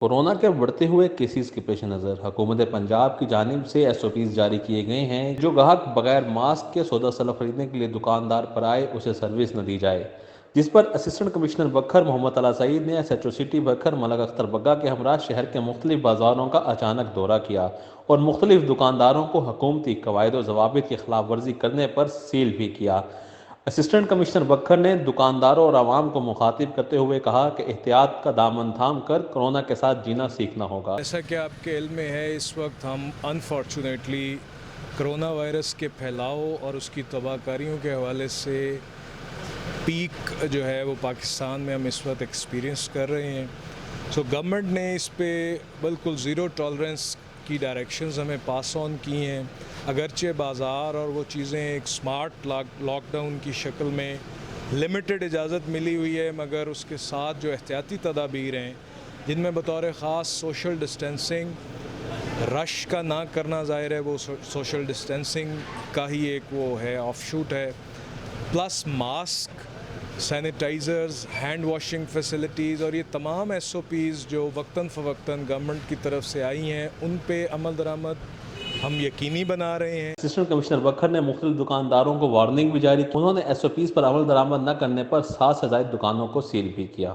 Corona کے بڑھتے ہوئے کیسز کے پیش نظر حکومت پنجاب کی جانب سے SOPs جاری کیے گئے ہیں۔ جو گاہک بغیر ماسک کے سودا سلف خریدنے کے لیے دکاندار پر آئے اسے سروس نہ دی جائے، جس پر اسسٹنٹ کمشنر بکھر محمد طلعت سعید نے SHO سٹی بکھر ملک اختر بگا کے ہمراہ شہر کے مختلف بازاروں کا اچانک دورہ کیا اور مختلف دکانداروں کو حکومتی قواعد و ضوابط کی خلاف ورزی کرنے پر سیل بھی کیا۔ اسسٹنٹ کمشنر بکھر نے دکانداروں اور عوام کو مخاطب کرتے ہوئے کہا کہ احتیاط کا دامن تھام کر کورونا کے ساتھ جینا سیکھنا ہوگا۔ جیسا کہ آپ کے علم میں ہے، اس وقت ہم انفارچونیٹلی کرونا وائرس کے پھیلاؤ اور اس کی تباہ کاریوں کے حوالے سے پیک جو ہے وہ پاکستان میں ہم اس وقت ایکسپیرینس کر رہے ہیں۔ گورنمنٹ نے اس پہ بالکل زیرو ٹالرنس کی ڈائریکشنز ہمیں پاس آن کی ہیں۔ اگرچہ بازار اور وہ چیزیں ایک سمارٹ لاک ڈاؤن کی شکل میں لمیٹڈ اجازت ملی ہوئی ہے، مگر اس کے ساتھ جو احتیاطی تدابیر ہیں جن میں بطور خاص سوشل ڈسٹینسنگ، رش کا نہ کرنا، ظاہر ہے وہ سوشل ڈسٹینسنگ کا ہی ایک وہ ہے آف شوٹ ہے، plus mask, sanitizers, hand washing facilities اور یہ تمام SOPs جو وقتاً فوقتاً گورنمنٹ کی طرف سے آئی ہیں ان پہ عمل درآمد ہم یقینی بنا رہے ہیں۔ اسسٹنٹ کمشنر بکھر نے مختلف دکانداروں کو وارننگ بھی جاری کی۔ انہوں نے SOPs پر عمل درآمد نہ کرنے پر 7 سے زائد دکانوں کو سیل بھی کیا۔